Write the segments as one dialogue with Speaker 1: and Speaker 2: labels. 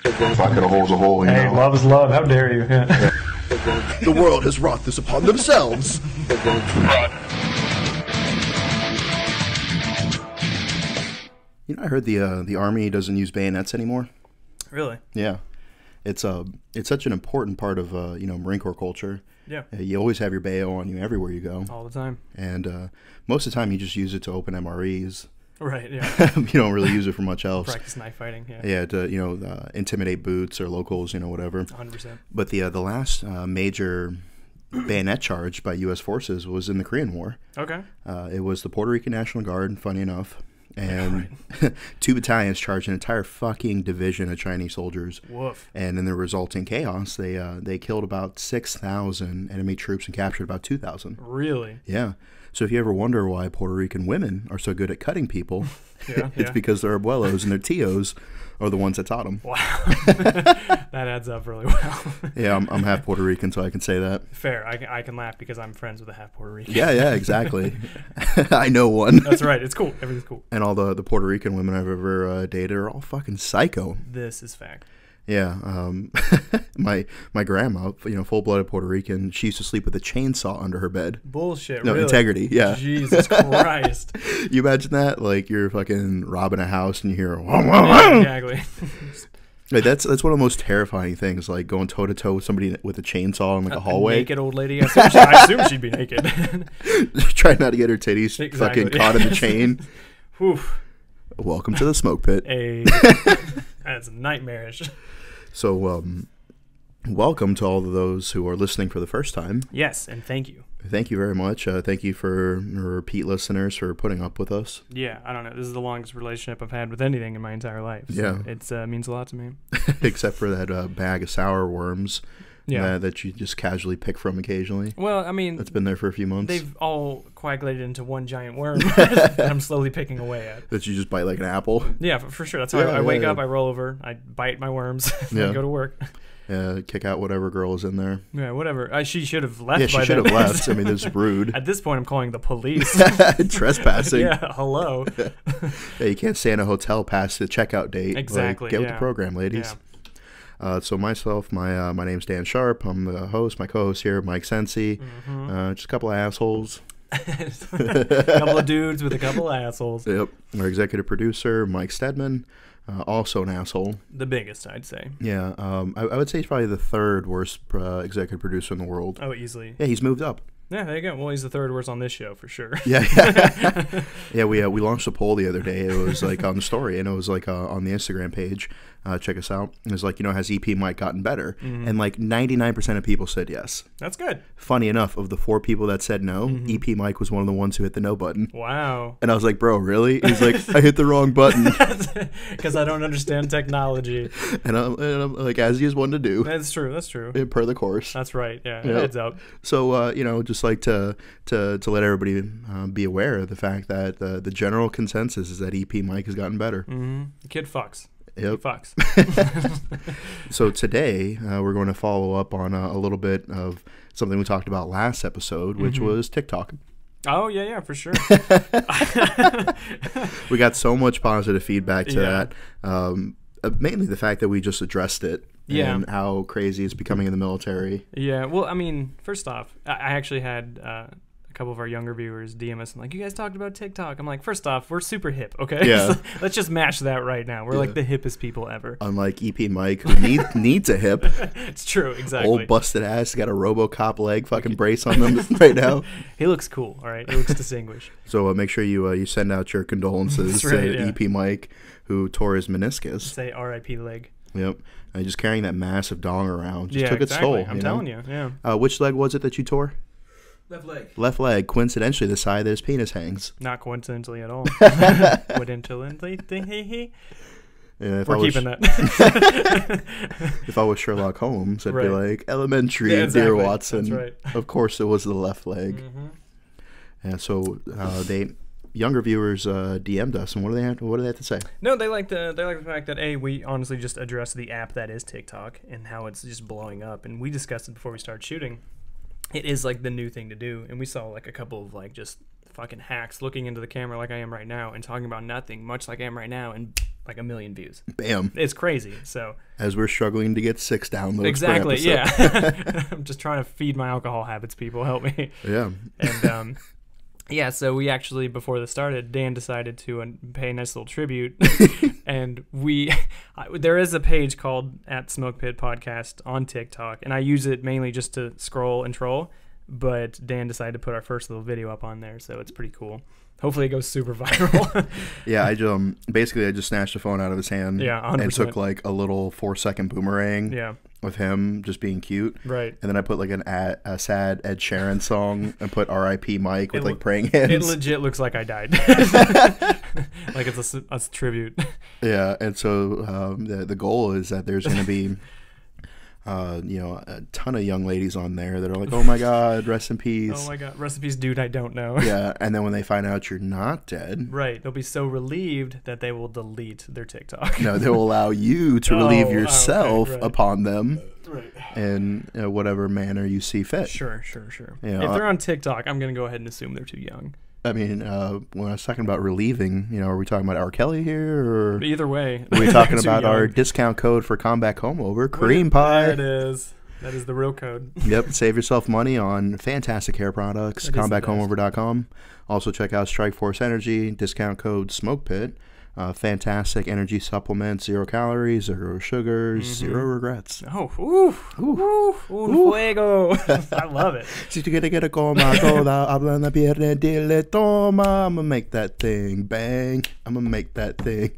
Speaker 1: If I could have holes a hole, you
Speaker 2: Hey,
Speaker 1: know.
Speaker 2: love is love. How dare you? Yeah.
Speaker 3: The world has wrought this upon themselves.
Speaker 4: You know, I heard the Army doesn't use bayonets anymore.
Speaker 2: Really?
Speaker 4: Yeah, it's such an important part of Marine Corps culture.
Speaker 2: Yeah.
Speaker 4: You always have your bayo on you everywhere you go,
Speaker 2: All the time.
Speaker 4: and most of the time you just use it to open MREs.
Speaker 2: Right. Yeah.
Speaker 4: You don't really use it for much else.
Speaker 2: Practice knife fighting. Yeah.
Speaker 4: Yeah, to intimidate boots or locals, whatever.
Speaker 2: 100%.
Speaker 4: But the last major bayonet charge by U.S. forces was in the Korean War.
Speaker 2: Okay.
Speaker 4: It was the Puerto Rican National Guard, funny enough, and 2 battalions charged an entire fucking division of Chinese soldiers.
Speaker 2: Woof.
Speaker 4: And in the resulting chaos, they killed about 6,000 enemy troops and captured about 2,000.
Speaker 2: Really?
Speaker 4: Yeah. So if you ever wonder why Puerto Rican women are so good at cutting people, it's because their abuelos and their tios are the ones that taught them.
Speaker 2: Wow. That adds up really well.
Speaker 4: Yeah, I'm half Puerto Rican, so I can say that.
Speaker 2: Fair. I can laugh because I'm friends with a half Puerto Rican.
Speaker 4: Yeah, exactly. I know one.
Speaker 2: That's right. It's cool. Everything's cool.
Speaker 4: And all the Puerto Rican women I've ever dated are all fucking psycho.
Speaker 2: This is fact.
Speaker 4: Yeah, my grandma, full-blooded Puerto Rican, she used to sleep with a chainsaw under her bed.
Speaker 2: Bullshit.
Speaker 4: No,
Speaker 2: really?
Speaker 4: integrity, yeah.
Speaker 2: Jesus Christ.
Speaker 4: You imagine that? Like, you're fucking robbing a house and you hear,
Speaker 2: Yeah, exactly.
Speaker 4: like, that's one of the most terrifying things, like going toe-to-toe with somebody with a chainsaw in, like, a hallway.
Speaker 2: A naked old lady? I assume she'd be naked.
Speaker 4: Trying not to get her titties
Speaker 2: Exactly.
Speaker 4: fucking caught in the chain.
Speaker 2: Whew.
Speaker 4: Welcome to the smoke pit.
Speaker 2: That's nightmarish.
Speaker 4: So, welcome to all of those who are listening for the first time.
Speaker 2: Yes, and thank you.
Speaker 4: Thank you very much. Thank you for repeat listeners for putting up with us.
Speaker 2: Yeah, I don't know. This is the longest relationship I've had with anything in my entire life. So
Speaker 4: Yeah.
Speaker 2: It means a lot to me.
Speaker 4: Except for that bag of sour worms
Speaker 2: Yeah.
Speaker 4: that you just casually pick from occasionally.
Speaker 2: Well, I mean,
Speaker 4: That's been there for a few months.
Speaker 2: they've all coagulated into one giant worm that I'm slowly picking away at.
Speaker 4: That you just bite like an apple.
Speaker 2: Yeah, for sure. That's how
Speaker 4: Yeah,
Speaker 2: I wake
Speaker 4: yeah.
Speaker 2: up, I roll over, I bite my worms, and
Speaker 4: Yeah.
Speaker 2: I go to work.
Speaker 4: Kick out whatever girl is in there.
Speaker 2: Yeah, whatever. She should have left
Speaker 4: Yeah,
Speaker 2: by
Speaker 4: she should
Speaker 2: then.
Speaker 4: have left. I mean, this is rude.
Speaker 2: At this point, I'm calling the police.
Speaker 4: Trespassing.
Speaker 2: Yeah, hello.
Speaker 4: Yeah, you can't stay in a hotel past the checkout date.
Speaker 2: Exactly,
Speaker 4: Like, get with
Speaker 2: yeah.
Speaker 4: the program, ladies. So myself, my name's Dan Sharp. I'm the host. My co-host here, Mike Sensi. Just a couple of assholes.
Speaker 2: A couple of dudes with a couple of assholes.
Speaker 4: Yep. Our executive producer, Mike Stedman, also an asshole.
Speaker 2: The biggest, I'd say.
Speaker 4: Yeah. I would say he's probably the third worst executive producer in the world.
Speaker 2: Oh, easily.
Speaker 4: Yeah, he's moved up.
Speaker 2: Yeah, there you go. Well, he's the third worst on this show for sure.
Speaker 4: Yeah. Yeah, we launched a poll the other day. It was like on the story, and it was like on the Instagram page. Check us out. It was like, has EP Mike gotten better? And like 99% of people said yes.
Speaker 2: That's good.
Speaker 4: Funny enough, of the 4 people that said no, EP Mike was one of the ones who hit the no button.
Speaker 2: Wow.
Speaker 4: And I was like, bro, really? He's like, I hit the wrong button.
Speaker 2: Because I don't understand technology.
Speaker 4: And I'm like, as he is one to do.
Speaker 2: That's true. That's true.
Speaker 4: Per the course.
Speaker 2: That's right. Yeah.
Speaker 4: Yep.
Speaker 2: Heads up.
Speaker 4: So, just like to let everybody be aware of the fact that the general consensus is that EP Mike has gotten better.
Speaker 2: The kid fucks.
Speaker 4: Yep.
Speaker 2: He fucks.
Speaker 4: So today we're going to follow up on a little bit of something we talked about last episode, which was TikTok.
Speaker 2: Oh, yeah, for sure.
Speaker 4: We got so much positive feedback to that. Mainly the fact that we just addressed it.
Speaker 2: Yeah.
Speaker 4: And how crazy it's becoming in the military.
Speaker 2: Yeah. Well, I mean, first off, I actually had a couple of our younger viewers DM us and like, you guys talked about TikTok. I'm like, first off, we're super hip, okay?
Speaker 4: Yeah.
Speaker 2: So let's just match that right now. We're like the hippest people ever.
Speaker 4: Unlike EP Mike, who needs a hip.
Speaker 2: It's true, exactly.
Speaker 4: Old busted ass, got a RoboCop leg fucking brace on them right now.
Speaker 2: He looks cool, all right? He looks distinguished.
Speaker 4: So make sure you send out your condolences
Speaker 2: That's right,
Speaker 4: to
Speaker 2: yeah.
Speaker 4: EP Mike, who tore his meniscus.
Speaker 2: Say R.I.P. leg.
Speaker 4: Yep. And just carrying that massive dong around just
Speaker 2: Yeah,
Speaker 4: took its
Speaker 2: exactly.
Speaker 4: toll.
Speaker 2: I'm telling you, yeah.
Speaker 4: Which leg was it that you tore?
Speaker 3: Left leg.
Speaker 4: Left leg, coincidentally the side that his penis hangs.
Speaker 2: Not coincidentally at all. Coincidentally.
Speaker 4: Yeah, if
Speaker 2: We're
Speaker 4: I was,
Speaker 2: keeping that.
Speaker 4: If I was Sherlock Holmes, I'd be
Speaker 2: Right.
Speaker 4: like, elementary,
Speaker 2: Yeah, exactly.
Speaker 4: dear Watson.
Speaker 2: That's right.
Speaker 4: Of course it was the left leg. Yeah, so younger viewers DM'd us, and what do they have to say?
Speaker 2: No, they like the fact that we honestly just addressed the app that is TikTok and how it's just blowing up, and we discussed it before we started shooting. It is like the new thing to do, and we saw like a couple of like just fucking hacks looking into the camera like I am right now and talking about nothing, much like I am right now, and like 1 million views.
Speaker 4: Bam.
Speaker 2: It's crazy. So
Speaker 4: As we're struggling to get 6 downloads
Speaker 2: exactly,
Speaker 4: per episode.
Speaker 2: yeah. I'm just trying to feed my alcohol habits, people. Help me.
Speaker 4: Yeah.
Speaker 2: And yeah, so we actually, before this started, Dan decided to pay a nice little tribute. And there is a page called @Smokepit Podcast on TikTok, and I use it mainly just to scroll and troll. But Dan decided to put our first little video up on there, so it's pretty cool. Hopefully it goes super viral.
Speaker 4: Yeah, I just snatched the phone out of his hand.
Speaker 2: Yeah, 100%.
Speaker 4: And took like a little 4-second boomerang.
Speaker 2: Yeah.
Speaker 4: With him just being cute.
Speaker 2: Right.
Speaker 4: And then I put like a sad Ed Sheeran song and put R.I.P. Mike with like praying hands.
Speaker 2: It legit looks like I died. Like it's a tribute.
Speaker 4: Yeah, and so the goal is that there's going to be a ton of young ladies on there that are like, oh my God, rest in peace.
Speaker 2: Oh my God, rest in peace, dude, I don't know.
Speaker 4: Yeah, and then when they find out you're not dead.
Speaker 2: Right, they'll be so relieved that they will delete their TikTok.
Speaker 4: No, they will allow you to relieve yourself
Speaker 2: okay, right.
Speaker 4: upon them.
Speaker 2: Right.
Speaker 4: In whatever manner you see fit.
Speaker 2: Sure.
Speaker 4: You know,
Speaker 2: if they're on TikTok, I'm going to go ahead and assume they're too young.
Speaker 4: I mean, when I was talking about relieving, are we talking about R. Kelly here? Or
Speaker 2: either way.
Speaker 4: Are we talking about our discount code for Combat Combover, Creampie?
Speaker 2: There it is. That is the real code.
Speaker 4: Yep. Save yourself money on fantastic hair products. CombatCombover.com. Also check out Strikeforce Energy, discount code SMOKEPIT. Fantastic energy supplements, 0 calories, 0 sugars, 0 regrets.
Speaker 2: Oh, fuego. I love it.
Speaker 4: Si tú quieres que te coma toda, habla en la pierna, dile toma. I'm gonna make that thing bang. I'm gonna make that thing.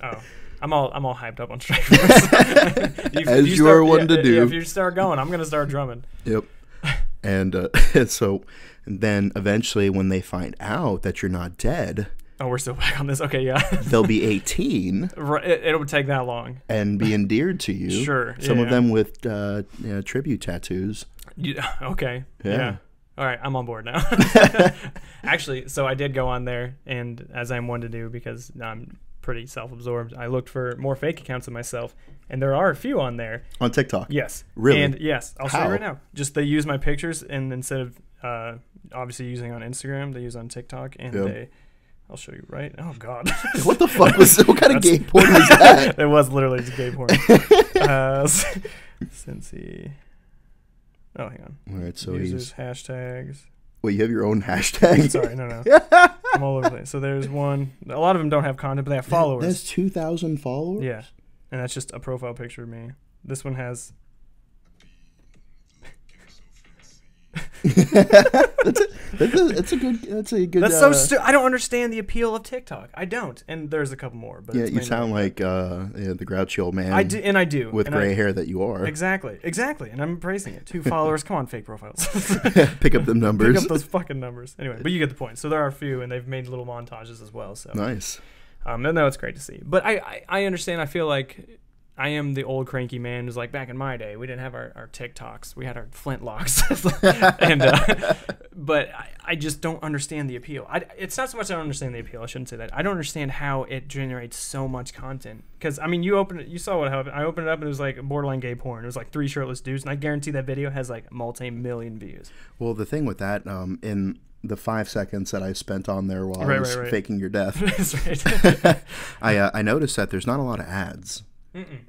Speaker 2: Oh, I'm all hyped up on Strikeforce.
Speaker 4: As you are one to do.
Speaker 2: Yeah, if you start going, I'm gonna start drumming.
Speaker 4: Yep. And so then eventually, when they find out that you're not dead.
Speaker 2: Oh, we're still back on this. Okay, yeah.
Speaker 4: They'll be 18.
Speaker 2: Right, it'll take that long.
Speaker 4: And be endeared to you.
Speaker 2: Sure.
Speaker 4: Some of them with tribute tattoos.
Speaker 2: Okay.
Speaker 4: Yeah.
Speaker 2: All right, I'm on board now. Actually, so I did go on there, and as I'm one to do because I'm pretty self-absorbed, I looked for more fake accounts of myself, and there are a few on there.
Speaker 4: On TikTok?
Speaker 2: Yes.
Speaker 4: Really?
Speaker 2: And yes, I'll show you right now. Just they use my pictures, and instead of obviously using on Instagram, they use on TikTok, and I'll show you right. Oh God!
Speaker 4: What the fuck was? What kind of gay porn was that?
Speaker 2: It was literally just gay porn. Cincy. Oh, hang on.
Speaker 4: All right, so
Speaker 2: users, hashtags.
Speaker 4: Wait, you have your own hashtag?
Speaker 2: Sorry, no. I'm all over the place. So there's one. A lot of them don't have content, but they have followers.
Speaker 4: That's 2,000 followers.
Speaker 2: Yeah, and that's just a profile picture of me. This one has.
Speaker 4: That's a good.
Speaker 2: That's so stupid. I don't understand the appeal of TikTok. I don't. And there's a couple more. But
Speaker 4: yeah, you sound like the grouchy old man.
Speaker 2: I do.
Speaker 4: With gray hair that you are.
Speaker 2: Exactly. And I'm praising it. 2 followers. Come on, fake profiles.
Speaker 4: Pick up them numbers.
Speaker 2: Pick up those fucking numbers. Anyway, but you get the point. So there are a few, and they've made little montages as well. So
Speaker 4: nice.
Speaker 2: No, it's great to see. But I understand. I feel like I am the old cranky man who's like, back in my day, we didn't have our TikToks. We had our flintlocks. And but I just don't understand the appeal. It's not so much I don't understand the appeal. I shouldn't say that. I don't understand how it generates so much content. Because, I mean, you saw what happened. I opened it up, and it was like borderline gay porn. It was like 3 shirtless dudes, and I guarantee that video has like multi-million views.
Speaker 4: Well, the thing with that, in the 5 seconds that I spent on there while I was faking your death,
Speaker 2: That's right.
Speaker 4: I noticed that there's not a lot of ads.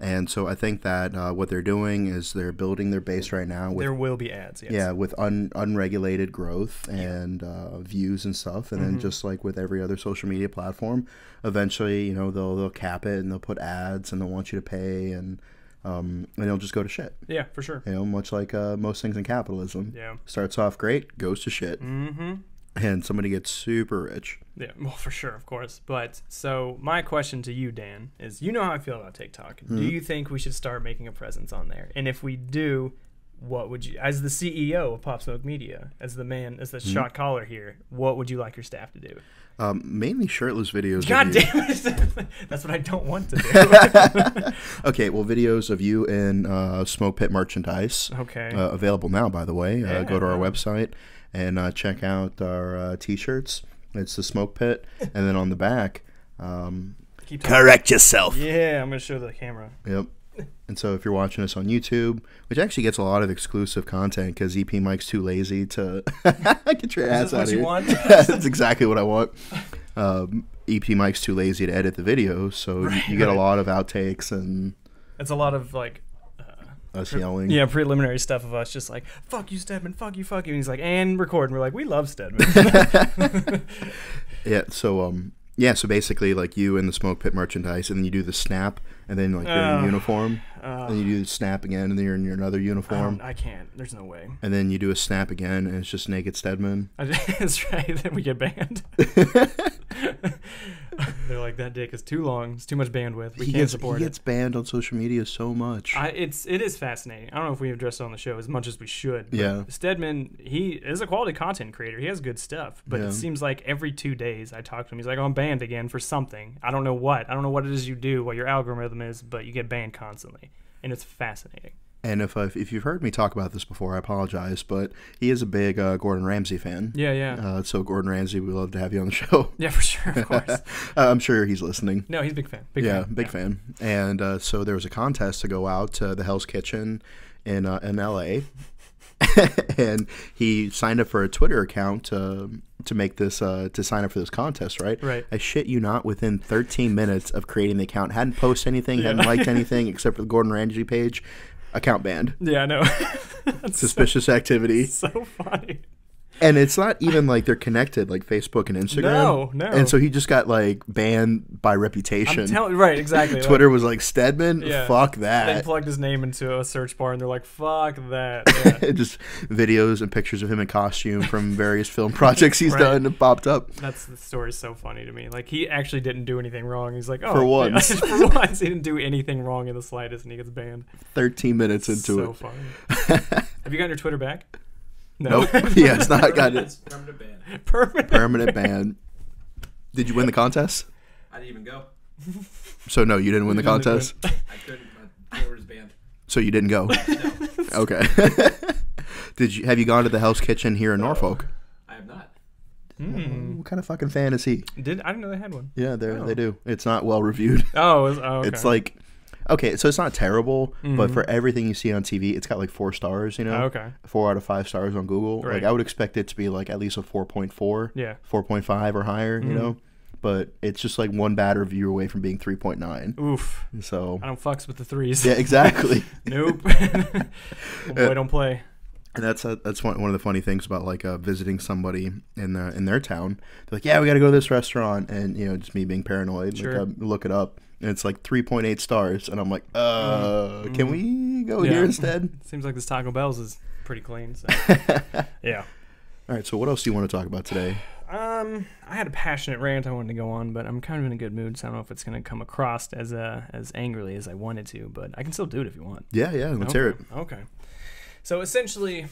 Speaker 4: And so I think that what they're doing is they're building their base right now.
Speaker 2: There will be ads, yes.
Speaker 4: Yeah, with unregulated growth and views and stuff. And then just like with every other social media platform, eventually, they'll cap it and they'll put ads and they'll want you to pay and it'll just go to shit.
Speaker 2: Yeah, for sure.
Speaker 4: Much like most things in capitalism.
Speaker 2: Yeah.
Speaker 4: Starts off great, goes to shit.
Speaker 2: Mm-hmm.
Speaker 4: And somebody gets super rich.
Speaker 2: Yeah, well, for sure, of course. But so my question to you, Dan, is you know how I feel about TikTok. Do you think we should start making a presence on there? And if we do, what would you, as the CEO of Pop Smoke Media, as the shot caller here, what would you like your staff to do?
Speaker 4: Mainly shirtless videos.
Speaker 2: God damn it! That's what I don't want to do.
Speaker 4: Okay, well, videos of you in Smoke Pit merchandise.
Speaker 2: Okay.
Speaker 4: Available now, by the way. Go to our website and check out our T-shirts. It's the Smoke Pit, and then on the back, correct yourself.
Speaker 2: Yeah, I'm gonna show the camera.
Speaker 4: Yep. And so if you're watching us on YouTube, which actually gets a lot of exclusive content because EP Mike's too lazy to get your ass out of here.
Speaker 2: Is this what you want?
Speaker 4: That's exactly what I want. EP Mike's too lazy to edit the videos, so you get a lot of outtakes and
Speaker 2: it's a lot of like
Speaker 4: us yelling.
Speaker 2: Yeah, preliminary stuff of us just like, fuck you, Stedman, fuck you. And he's like, and record. And we're like, we love Stedman.
Speaker 4: Yeah, so basically, like, you and the Smokepit merchandise, and then you do the snap, and then, like, you're in uniform, and you do the snap again, and then you're in your another uniform.
Speaker 2: I can't. There's no way.
Speaker 4: And then you do a snap again, and it's just naked Stedman.
Speaker 2: That's right. Then we get banned. They're like, that dick is too long. It's too much bandwidth. We can't support it.
Speaker 4: He gets banned on social media so much.
Speaker 2: It is fascinating. I don't know if we've addressed it on the show as much as we should. But
Speaker 4: yeah.
Speaker 2: Stedman, he is a quality content creator. He has good stuff. But it seems like every 2 days I talk to him. He's like, oh, I'm banned again for something. I don't know what. I don't know what it is you do, what your algorithm is, but you get banned constantly. And it's fascinating.
Speaker 4: And if you've heard me talk about this before, I apologize, but he is a big Gordon Ramsay fan.
Speaker 2: Yeah.
Speaker 4: So Gordon Ramsay, we love to have you on the show.
Speaker 2: Yeah, for sure, of course.
Speaker 4: I'm sure he's listening.
Speaker 2: No, he's a big fan.
Speaker 4: Big fan. And so there was a contest to go out to the Hell's Kitchen in L.A., and he signed up for a Twitter account to make this to sign up for this contest, right?
Speaker 2: Right.
Speaker 4: I shit you not, within 13 minutes of creating the account, hadn't posted anything, hadn't liked anything except for the Gordon Ramsay page. Account banned.
Speaker 2: Yeah, I know.
Speaker 4: Suspicious activity.
Speaker 2: So funny.
Speaker 4: And it's not even like they're connected, like Facebook and Instagram.
Speaker 2: No.
Speaker 4: And so he just got like banned by reputation.
Speaker 2: Right, exactly.
Speaker 4: Twitter was like, Stedman, fuck
Speaker 2: They
Speaker 4: that.
Speaker 2: plugged his name into a search bar and they're like, fuck that. Yeah.
Speaker 4: Just videos and pictures of him in costume from various film projects he's done and popped up.
Speaker 2: The story's so funny to me. Like, he actually didn't do anything wrong. He's like, oh.
Speaker 4: For once.
Speaker 2: Yeah, for once, he didn't do anything wrong in the slightest and he gets banned.
Speaker 4: 13 minutes into it.
Speaker 2: So funny. Have you gotten your Twitter back? No.
Speaker 4: Nope. Yeah, it's not got it.
Speaker 3: Permanent ban.
Speaker 4: Permanent ban. Did you win the contest?
Speaker 3: I didn't even go.
Speaker 4: So no, you didn't win the contest?
Speaker 3: I couldn't. My Twitter was banned.
Speaker 4: So you didn't go?
Speaker 3: No.
Speaker 4: Okay. Have you gone to the Hell's Kitchen here in Norfolk?
Speaker 3: I have not.
Speaker 4: What kind of fucking fan is he?
Speaker 2: I didn't know they had one.
Speaker 4: Yeah, they do. It's not well reviewed.
Speaker 2: Okay.
Speaker 4: It's like, okay, so it's not terrible, but for everything you see on TV, it's got like 4 stars, you know?
Speaker 2: Okay.
Speaker 4: 4 out of 5 stars on Google.
Speaker 2: Right.
Speaker 4: Like, I would expect it to be like at least a 4.4.
Speaker 2: Yeah.
Speaker 4: 4.5 or higher, you know? But it's just like one bad review away from being 3.9.
Speaker 2: Oof.
Speaker 4: So
Speaker 2: I don't fucks with the 3s.
Speaker 4: yeah, exactly.
Speaker 2: Nope. Boy, don't play.
Speaker 4: And that's one of the funny things about like visiting somebody in their town. They're like, yeah, we got to go to this restaurant, and you know, just me being paranoid,
Speaker 2: Sure.
Speaker 4: like I look it up, and it's like 3.8 stars, and I'm like, can we go here instead?
Speaker 2: Seems like this Taco Bell's is pretty clean. So. Yeah.
Speaker 4: All right, so what else do you want to talk about today?
Speaker 2: I had a passionate rant I wanted to go on, but I'm kind of in a good mood, so I don't know if it's going to come across as angrily as I wanted to, but I can still do it if you want.
Speaker 4: Yeah, let's hear it.
Speaker 2: Okay. So essentially,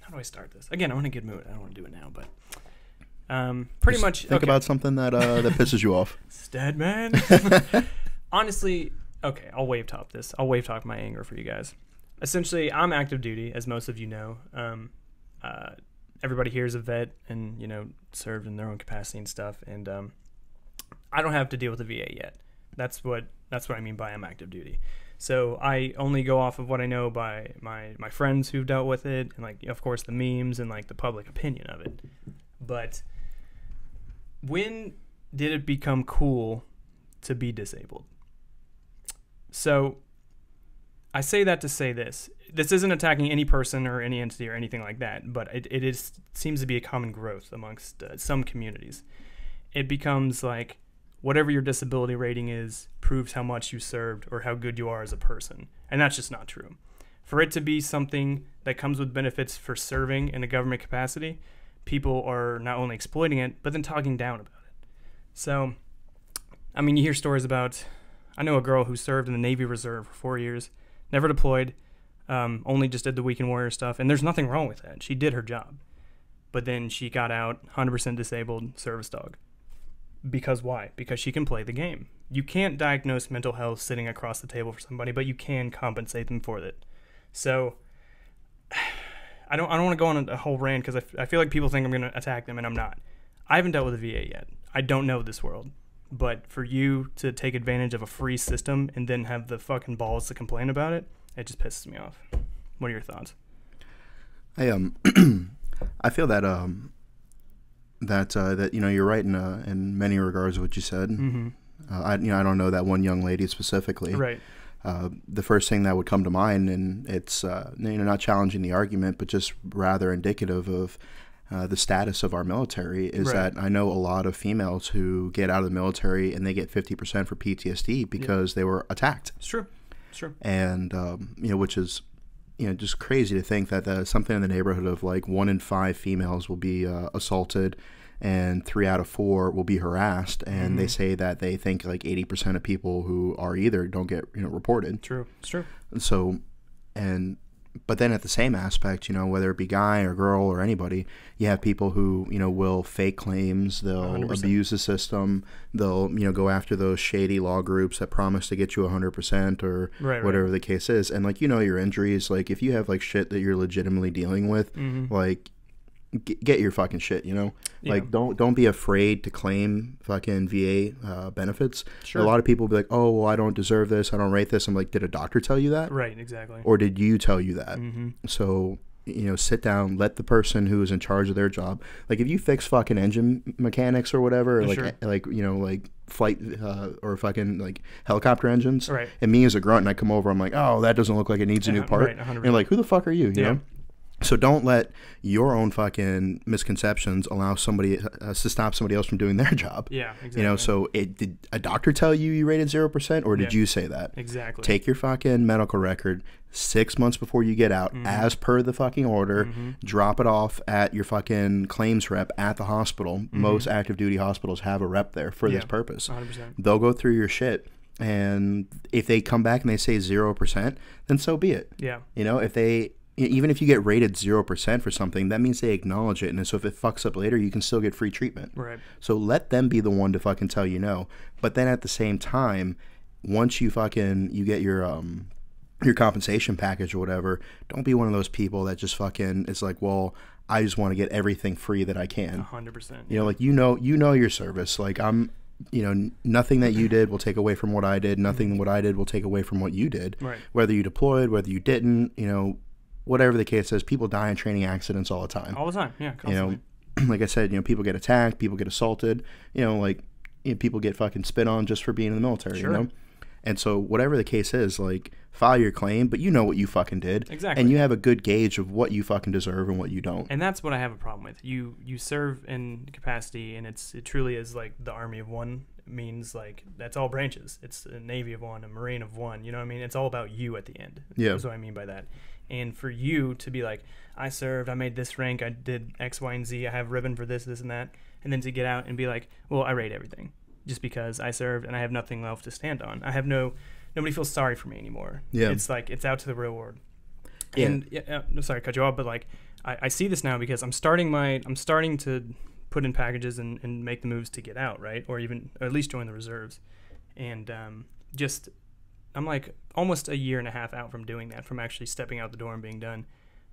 Speaker 2: how do I start this? Again, I'm in a good mood. I don't want to do it now, but pretty
Speaker 4: Just
Speaker 2: much
Speaker 4: think about something that that pisses you off.
Speaker 2: Stedman. Honestly, okay, I'll wave top this. I'll wave top my anger for you guys. Essentially, I'm active duty, as most of you know. Everybody here is a vet and, you know, served in their own capacity and stuff. And I don't have to deal with the VA yet. That's what I mean by I'm active duty. So I only go off of what I know by my friends who've dealt with it, and like, of course, the memes and like the public opinion of it. But when did it become cool to be disabled? So I say that to say this. This isn't attacking any person or any entity or anything like that, but it seems to be a common growth amongst some communities. It becomes like whatever your disability rating is proves how much you served or how good you are as a person. And that's just not true. For it to be something that comes with benefits for serving in a government capacity, people are not only exploiting it, but then talking down about it. So, I mean, you hear stories about, I know a girl who served in the Navy Reserve for 4 years, never deployed, only just did the weekend warrior stuff, and there's nothing wrong with that. She did her job. But then she got out, 100% disabled, service dog. Because why? Because she can play the game. You can't diagnose mental health sitting across the table for somebody, but you can compensate them for it. So I don't want to go on a whole rant because I feel like people think I'm going to attack them, and I'm not. I haven't dealt with the VA yet. I don't know this world. But for you to take advantage of a free system and then have the fucking balls to complain about it, it just pisses me off. What are your thoughts?
Speaker 4: I feel that that you're right in many regards what you said.
Speaker 2: Mm-hmm.
Speaker 4: I don't know that one young lady specifically.
Speaker 2: Right.
Speaker 4: The first thing that would come to mind, and it's not challenging the argument, but just rather indicative of the status of our military, is
Speaker 2: Right.
Speaker 4: that I know a lot of females who get out of the military and they get 50% for PTSD because they were attacked.
Speaker 2: It's true. It's true.
Speaker 4: And which is just crazy to think that something in the neighborhood of like 1 in 5 females will be assaulted, and 3 out of 4 will be harassed. And they say that they think like 80% of people who are either don't get reported.
Speaker 2: True. It's true.
Speaker 4: So, but then at the same aspect, whether it be guy or girl or anybody, you have people who, will fake claims, they'll
Speaker 2: 100%.
Speaker 4: abuse the system, they'll, go after those shady law groups that promise to get you 100% or
Speaker 2: Right,
Speaker 4: whatever
Speaker 2: right.
Speaker 4: the case is. And like, your injuries, like if you have like shit that you're legitimately dealing with, like get your fucking shit, like don't be afraid to claim fucking VA benefits.
Speaker 2: Sure.
Speaker 4: A lot of people will be like, oh, well, I don't deserve this, I don't rate this. I'm like, did a doctor tell you that?
Speaker 2: Right. Exactly.
Speaker 4: Or did you tell you that?
Speaker 2: Mm-hmm.
Speaker 4: So, sit down, let the person who is in charge of their job, like if you fix fucking engine mechanics or whatever, or
Speaker 2: Sure.
Speaker 4: like flight or fucking like helicopter engines,
Speaker 2: Right.
Speaker 4: and me as a grunt, and I come over, I'm like, oh, that doesn't look like it needs a new
Speaker 2: Yeah,
Speaker 4: part.
Speaker 2: right, 100%.
Speaker 4: And you're like, who the fuck are you? You
Speaker 2: Yeah.
Speaker 4: know? So don't let your own fucking misconceptions allow somebody to stop somebody else from doing their job.
Speaker 2: Yeah. Exactly.
Speaker 4: So did a doctor tell you rated 0%, or did
Speaker 2: Yeah.
Speaker 4: you say that?
Speaker 2: Exactly.
Speaker 4: Take your fucking medical record 6 months before you get out, as per the fucking order. Drop it off at your fucking claims rep at the hospital. Most active duty hospitals have a rep there for this
Speaker 2: Yeah.
Speaker 4: purpose.
Speaker 2: 100%.
Speaker 4: They'll go through your shit, and if they come back and they say 0%, then so be it.
Speaker 2: Yeah.
Speaker 4: Even if you get rated 0% for something, that means they acknowledge it. And so if it fucks up later, you can still get free treatment.
Speaker 2: Right.
Speaker 4: So let them be the one to fucking tell you no. But then at the same time, once you get your compensation package or whatever, don't be one of those people that just fucking is like, well, I just want to get everything free that I can.
Speaker 2: 100%.
Speaker 4: Like your service. Like nothing that you did will take away from what I did. Nothing what I did will take away from what you did.
Speaker 2: Right.
Speaker 4: Whether you deployed, whether you didn't, whatever the case is, people die in training accidents all the time.
Speaker 2: All the time. Yeah. Constantly.
Speaker 4: Like I said, people get attacked, people get assaulted, people get fucking spit on just for being in the military,
Speaker 2: Sure.
Speaker 4: And so whatever the case is, like, file your claim, but you know what you fucking did.
Speaker 2: Exactly.
Speaker 4: And you have a good gauge of what you fucking deserve and what you don't.
Speaker 2: And that's what I have a problem with. You serve in capacity, and it truly is like the army of one. Means like that's all branches. It's a Navy of one, a Marine of one. You know what I mean? It's all about you at the end.
Speaker 4: Yeah.
Speaker 2: That's what I mean by that. And for you to be like, I served, I made this rank, I did X, Y, and Z, I have ribbon for this, and that, and then to get out and be like, well, I rate everything just because I served and I have nothing left to stand on. Nobody feels sorry for me anymore.
Speaker 4: Yeah.
Speaker 2: It's like it's out to the real world.
Speaker 4: Yeah.
Speaker 2: And no, sorry to cut you off, but like I see this now because I'm starting to put in packages and make the moves to get out, right? Or at least join the reserves. And I'm like almost a year and a half out from doing that, from actually stepping out the door and being done.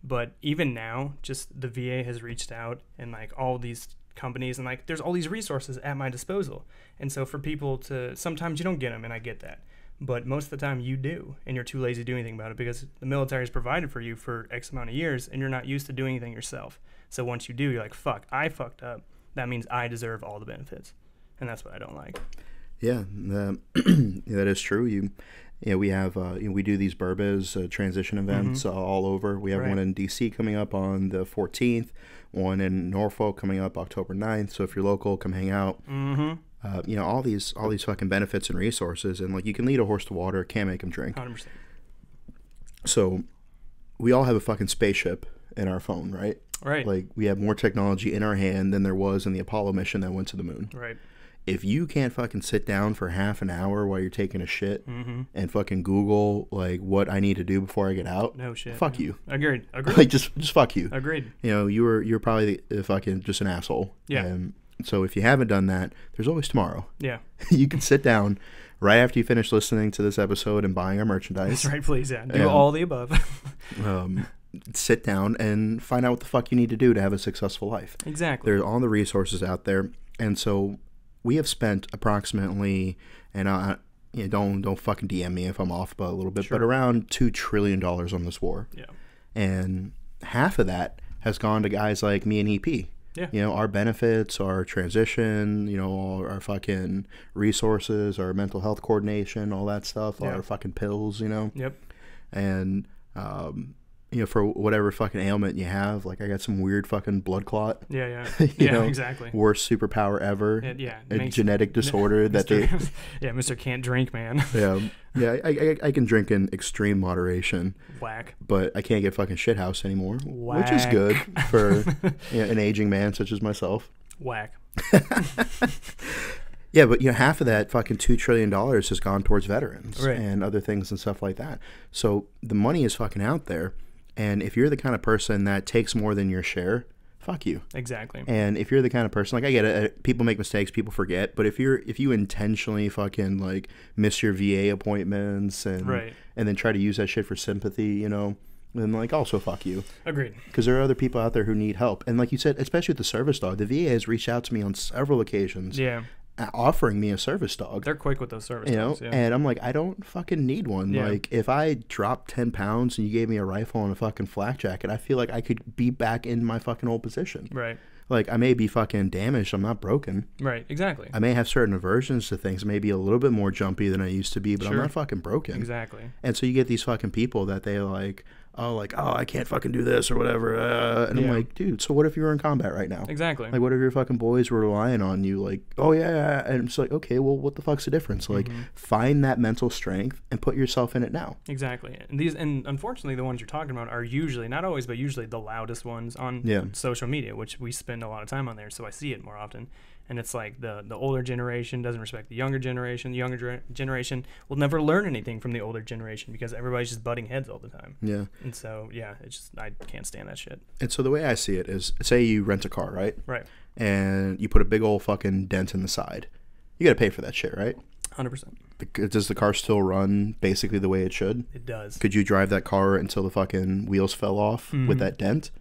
Speaker 2: But even now, just the VA has reached out, and like all these companies, and like there's all these resources at my disposal. And so for people to, sometimes you don't get them, and I get that. But most of the time you do, and you're too lazy to do anything about it because the military has provided for you for X amount of years, and you're not used to doing anything yourself. So once you do, you're like, fuck, I fucked up. That means I deserve all the benefits. And that's what I don't like.
Speaker 4: Yeah, that is true. We have we do these Burbiz transition events all over. We have
Speaker 2: Right.
Speaker 4: one in DC coming up on the 14th, one in Norfolk coming up October 9th. So if you're local, come hang out.
Speaker 2: Mm-hmm.
Speaker 4: All these fucking benefits and resources, and like you can lead a horse to water, can't make him drink.
Speaker 2: 100%.
Speaker 4: So we all have a fucking spaceship in our phone, right?
Speaker 2: Right.
Speaker 4: Like we have more technology in our hand than there was in the Apollo mission that went to the moon.
Speaker 2: Right.
Speaker 4: If you can't fucking sit down for half an hour while you're taking a shit
Speaker 2: Mm-hmm.
Speaker 4: and fucking Google like what I need to do before I get out,
Speaker 2: No shit.
Speaker 4: fuck
Speaker 2: no.
Speaker 4: you.
Speaker 2: Agreed.
Speaker 4: Like just fuck you.
Speaker 2: Agreed.
Speaker 4: You're probably the fucking just an asshole.
Speaker 2: Yeah.
Speaker 4: And so if you haven't done that, there's always tomorrow.
Speaker 2: Yeah.
Speaker 4: You can sit down right after you finish listening to this episode and buying our merchandise.
Speaker 2: That's right, please. Yeah. Do
Speaker 4: Yeah.
Speaker 2: all the above.
Speaker 4: Sit down and find out what the fuck you need to do to have a successful life.
Speaker 2: Exactly.
Speaker 4: There's all the resources out there, and so we have spent approximately, and don't fucking DM me if I'm off by a little bit,
Speaker 2: Sure.
Speaker 4: but around $2 trillion on this war.
Speaker 2: Yeah.
Speaker 4: And half of that has gone to guys like me and EP.
Speaker 2: Yeah.
Speaker 4: You know, our benefits, our transition, you know, all our fucking resources, our mental health coordination, all that stuff,
Speaker 2: Yeah.
Speaker 4: our fucking pills, you know.
Speaker 2: Yep.
Speaker 4: And you know, for whatever fucking ailment you have, like I got some weird fucking blood clot.
Speaker 2: Yeah.
Speaker 4: You
Speaker 2: Yeah.
Speaker 4: know,
Speaker 2: Exactly.
Speaker 4: Worst superpower ever.
Speaker 2: Yeah.
Speaker 4: A genetic disorder that they.
Speaker 2: Yeah, Mr. Can't Drink, man.
Speaker 4: Yeah. I can drink in extreme moderation.
Speaker 2: Whack.
Speaker 4: But I can't get fucking shithouse anymore,
Speaker 2: Whack.
Speaker 4: which is good for you know, an aging man such as myself.
Speaker 2: Whack.
Speaker 4: Yeah, but you know, half of that fucking $2 trillion has gone towards veterans
Speaker 2: Right.
Speaker 4: and other things and stuff like that. So the money is fucking out there, and if you're the kind of person that takes more than your share, fuck you.
Speaker 2: Exactly.
Speaker 4: And if you're the kind of person, like I get it, people make mistakes, people forget, but if you intentionally fucking like miss your VA appointments and
Speaker 2: Right.
Speaker 4: and then try to use that shit for sympathy, you know, then like also fuck you.
Speaker 2: Agreed.
Speaker 4: Because there are other people out there who need help, and like you said, especially with the service dog, the VA has reached out to me on several occasions.
Speaker 2: Yeah.
Speaker 4: Offering me a service dog.
Speaker 2: They're quick with those service
Speaker 4: You know,
Speaker 2: dogs. Yeah.
Speaker 4: and I'm like, I don't fucking need one.
Speaker 2: Yeah.
Speaker 4: Like, if I dropped 10 pounds and you gave me a rifle and a fucking flak jacket, I feel like I could be back in my fucking old position.
Speaker 2: Right.
Speaker 4: Like, I may be fucking damaged. I'm not broken.
Speaker 2: Right. Exactly.
Speaker 4: I may have certain aversions to things, maybe a little bit more jumpy than I used to be, but I'm
Speaker 2: Sure.
Speaker 4: not fucking broken.
Speaker 2: Exactly.
Speaker 4: And so you get these fucking people that they like, oh, I can't fucking do this or whatever. And I'm
Speaker 2: Yeah.
Speaker 4: like, dude, so what if you were in combat right now?
Speaker 2: Exactly.
Speaker 4: Like, what if your fucking boys were relying on you? Like, oh, yeah. And it's like, okay, well, what the fuck's the difference? Like, find that mental strength and put yourself in it now.
Speaker 2: Exactly. And unfortunately, the ones you're talking about are usually, not always, but usually the loudest ones on
Speaker 4: Yeah.
Speaker 2: social media, which we spend a lot of time on there, so I see it more often. And it's like the older generation doesn't respect the younger generation. The younger generation will never learn anything from the older generation because everybody's just butting heads all the time.
Speaker 4: Yeah.
Speaker 2: And so, yeah, it's just, I can't stand that shit.
Speaker 4: And so the way I see it is, say you rent a car, right?
Speaker 2: Right.
Speaker 4: And you put a big old fucking dent in the side. You got to pay for that shit, right?
Speaker 2: 100%.
Speaker 4: Does the car still run basically the way it should?
Speaker 2: It does.
Speaker 4: Could you drive that car until the fucking wheels fell off with that dent?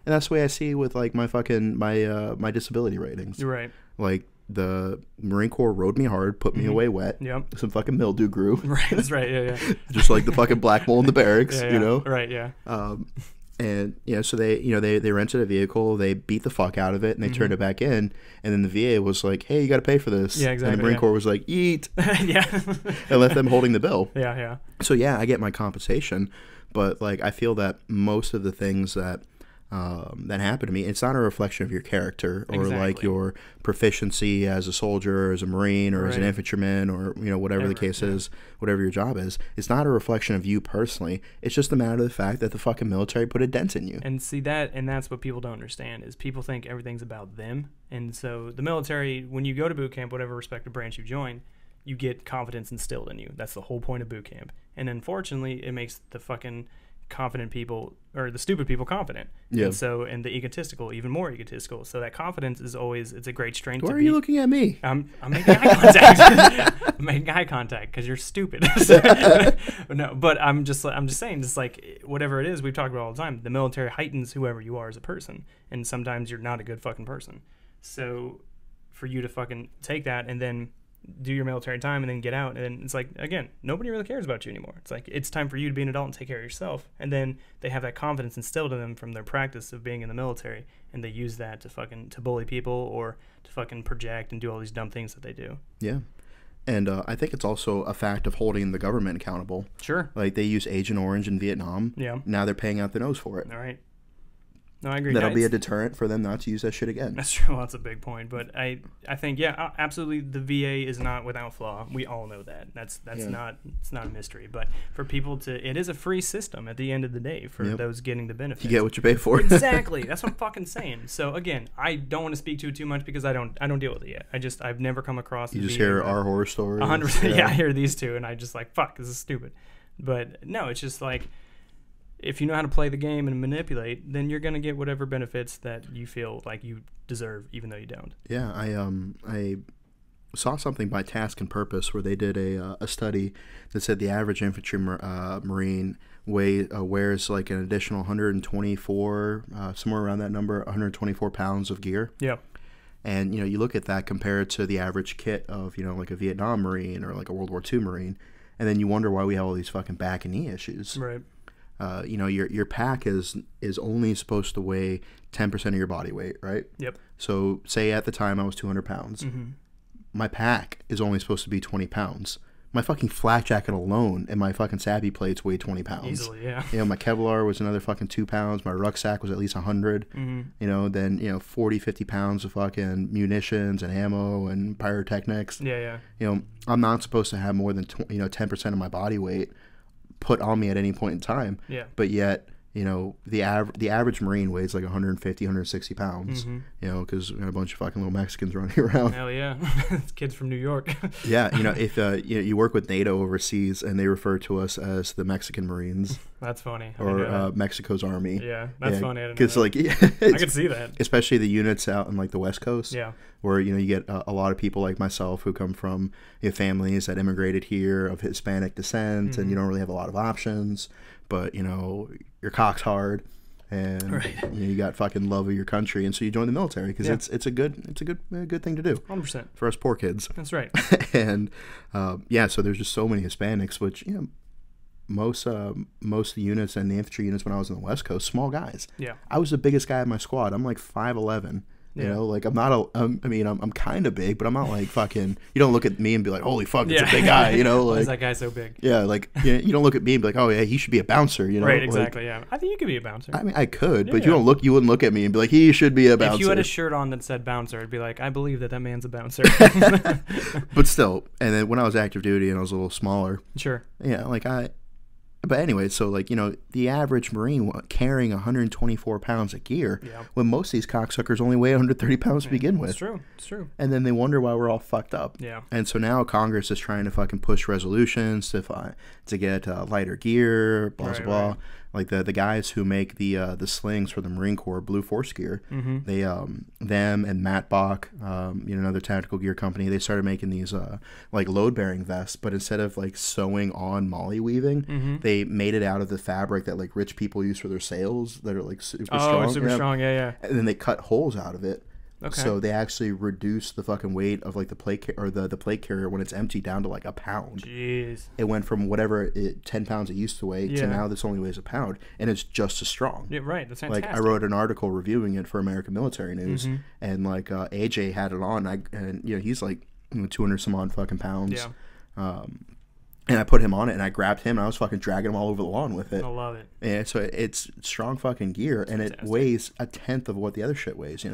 Speaker 4: And that's the way I see with like my fucking my disability ratings.
Speaker 2: You're right.
Speaker 4: Like the Marine Corps rode me hard, put me away wet.
Speaker 2: Yep.
Speaker 4: Some fucking mildew grew.
Speaker 2: Right. That's right. Yeah.
Speaker 4: Just like the fucking black mold in the barracks,
Speaker 2: Yeah.
Speaker 4: you know.
Speaker 2: Right. Yeah.
Speaker 4: And yeah, so they rented a vehicle, they beat the fuck out of it, and they turned it back in. And then the VA was like, "Hey, you got to pay for this."
Speaker 2: Yeah, exactly,
Speaker 4: And the Marine
Speaker 2: yeah.
Speaker 4: Corps was like, "Eat,"
Speaker 2: Yeah.
Speaker 4: and left them holding the bill.
Speaker 2: Yeah.
Speaker 4: So yeah, I get my compensation, but like I feel that most of the things that that happen to me, it's not a reflection of your character or like
Speaker 2: Exactly.
Speaker 4: your proficiency as a soldier or as a Marine or as an
Speaker 2: Right.
Speaker 4: infantryman or you know whatever the
Speaker 2: Ever,
Speaker 4: case
Speaker 2: yeah.
Speaker 4: is, whatever your job is. It's not a reflection of you personally. It's just a matter of the fact that the fucking military put a dent in you.
Speaker 2: And see that's what people don't understand is people think everything's about them. And so the military, when you go to boot camp, whatever respective branch you join, you get confidence instilled in you. That's the whole point of boot camp. And unfortunately, it makes the fucking confident people or the stupid people confident.
Speaker 4: Yeah.
Speaker 2: And the egotistical even more egotistical. So that confidence is always, it's a great strength.
Speaker 4: Why
Speaker 2: to
Speaker 4: are
Speaker 2: be.
Speaker 4: you looking at me?
Speaker 2: I'm making eye contact. I'm making eye contact because you're stupid. No, but I'm just saying, just like whatever it is we've talked about all the time. The military heightens whoever you are as a person, and sometimes you're not a good fucking person. So for you to fucking take that and then do your military time and then get out, and then it's like, again, nobody really cares about you anymore. It's like it's time for you to be an adult and take care of yourself. And then they have that confidence instilled in them from their practice of being in the military, and they use that to bully people or to fucking project and do all these dumb things that they do.
Speaker 4: Yeah. And I think it's also a fact of holding the government accountable.
Speaker 2: Sure.
Speaker 4: Like they use Agent Orange in Vietnam.
Speaker 2: Yeah.
Speaker 4: Now they're paying out the nose for it.
Speaker 2: All right. No, I agree.
Speaker 4: That'll be a
Speaker 2: It's-
Speaker 4: deterrent for them not to use that shit again.
Speaker 2: That's true. Well, that's a big point, but I think absolutely the VA is not without flaw. We all know that. That's
Speaker 4: Yeah.
Speaker 2: it's not a mystery. But for people it is a free system at the end of the day for
Speaker 4: Yep.
Speaker 2: those getting the benefits.
Speaker 4: You get what you pay for.
Speaker 2: Exactly. That's what I'm fucking saying. So again, I don't want to speak to it too much because I don't deal with it yet. I've never come across.
Speaker 4: You
Speaker 2: the
Speaker 4: just
Speaker 2: VA
Speaker 4: hear
Speaker 2: that-
Speaker 4: our horror stories.
Speaker 2: 100%. Yeah, I hear these two, and I just like, fuck, this is stupid. But no, it's just like, if you know how to play the game and manipulate, then you're gonna get whatever benefits that you feel like you deserve, even though you don't.
Speaker 4: Yeah, I saw something by Task and Purpose where they did a study that said the average infantry Marine wears like an additional 124, somewhere around that number, 124 pounds of gear.
Speaker 2: Yeah.
Speaker 4: And, you know, you look at that compared to the average kit of, you know, like a Vietnam Marine or like a World War II Marine, and then you wonder why we have all these fucking back and knee issues.
Speaker 2: Right.
Speaker 4: your pack is only supposed to weigh 10% of your body weight, right?
Speaker 2: Yep.
Speaker 4: So say at the time I was 200 pounds.
Speaker 2: Mm-hmm.
Speaker 4: My pack is only supposed to be 20 pounds. My fucking flak jacket alone and my fucking savvy plates weigh 20 pounds.
Speaker 2: Easily, yeah.
Speaker 4: My Kevlar was another fucking 2 pounds. My rucksack was at least 100.
Speaker 2: Mm-hmm.
Speaker 4: Then 40, 50 pounds of fucking munitions and ammo and pyrotechnics.
Speaker 2: Yeah, yeah.
Speaker 4: I'm not supposed to have more than 10% of my body weight put on me at any point in time.
Speaker 2: Yeah.
Speaker 4: But yet, the average Marine weighs like 150, 160 pounds. Because we got a bunch of fucking little Mexicans running around.
Speaker 2: Hell yeah. Kids from New York.
Speaker 4: Yeah, if you work with NATO overseas and they refer to us as the Mexican Marines.
Speaker 2: That's funny.
Speaker 4: Or Mexico's Army.
Speaker 2: Yeah, that's funny.
Speaker 4: Because
Speaker 2: I could see that.
Speaker 4: Especially the units out in like the West Coast.
Speaker 2: Yeah.
Speaker 4: Where you get a lot of people like myself who come from families that immigrated here of Hispanic descent, and you don't really have a lot of options. But your cock's hard, and you got fucking love of your country, and so you join the military because it's a good thing to do.
Speaker 2: 100%
Speaker 4: for us poor kids.
Speaker 2: That's right.
Speaker 4: And so there's just so many Hispanics, which most of the units and the infantry units when I was in the West Coast, small guys.
Speaker 2: Yeah.
Speaker 4: I was the biggest guy in my squad. I'm like 5'11". I'm not I'm kind of big, but I'm not like fucking. You don't look at me and be like, "Holy fuck, it's a big guy,"
Speaker 2: Why is that guy so big?
Speaker 4: Yeah, like you don't look at me and be like, "Oh yeah, he should be a bouncer,"
Speaker 2: Right, exactly. Yeah, I think you could be a bouncer.
Speaker 4: I mean, I could, but you wouldn't look at me and be like, "He should be a bouncer."
Speaker 2: If you had a shirt on that said bouncer, I'd be like, "I believe that man's a bouncer."
Speaker 4: But still, and then when I was active duty and I was a little smaller,
Speaker 2: sure.
Speaker 4: Yeah, But anyway, so the average Marine carrying 124 pounds of gear, when most of these cocksuckers only weigh 130 pounds to begin with.
Speaker 2: It's true.
Speaker 4: And then they wonder why we're all fucked up.
Speaker 2: Yeah.
Speaker 4: And so now Congress is trying to fucking push resolutions to get lighter gear, blah blah blah.
Speaker 2: Right.
Speaker 4: Like the guys who make the slings for the Marine Corps, Blue Force Gear, they them and Matt Bach, another tactical gear company, they started making these load bearing vests, but instead of sewing on molly weaving, they made it out of the fabric that rich people use for their sails that are super strong.
Speaker 2: Oh, super strong, yeah.
Speaker 4: And then they cut holes out of it.
Speaker 2: Okay.
Speaker 4: So they actually reduce the fucking weight of the plate the plate carrier when it's empty down to a pound.
Speaker 2: Jeez.
Speaker 4: It went from 10 pounds it used to weigh to now this only weighs a pound, and it's just as strong.
Speaker 2: Yeah, right. That's fantastic.
Speaker 4: I wrote an article reviewing it for American Military News, and AJ had it on. He's 200 some odd fucking pounds.
Speaker 2: Yeah.
Speaker 4: And I put him on it, and I grabbed him, and I was fucking dragging him all over the lawn with it.
Speaker 2: I love it.
Speaker 4: And so it's strong fucking gear, and it weighs a tenth of what the other shit weighs,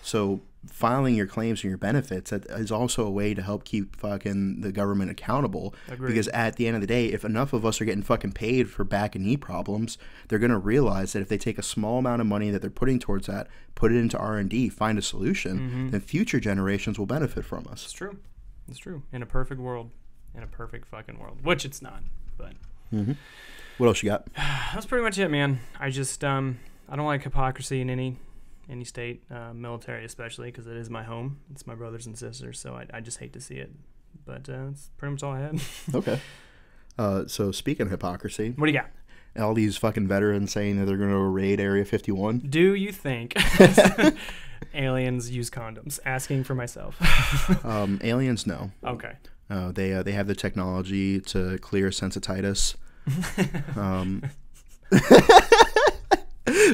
Speaker 4: So filing your claims and your benefits is also a way to help keep fucking the government accountable.
Speaker 2: Agreed.
Speaker 4: Because at the end of the day, if enough of us are getting fucking paid for back and knee problems, they're going to realize that if they take a small amount of money that they're putting towards that, put it into R&D, find a solution, then future generations will benefit from us.
Speaker 2: It's true. In a perfect world. In a perfect fucking world. Which it's not, but...
Speaker 4: What else you got?
Speaker 2: That's pretty much it, man. I just, I don't like hypocrisy in any state, military especially, because it is my home. It's my brothers and sisters, so I just hate to see it. But that's pretty much all I had.
Speaker 4: Okay. So speaking of hypocrisy...
Speaker 2: What do you got?
Speaker 4: All these fucking veterans saying that they're going to raid Area 51.
Speaker 2: Do you think aliens use condoms? Asking for myself.
Speaker 4: Aliens, no.
Speaker 2: Okay.
Speaker 4: They have the technology to clear sensititis.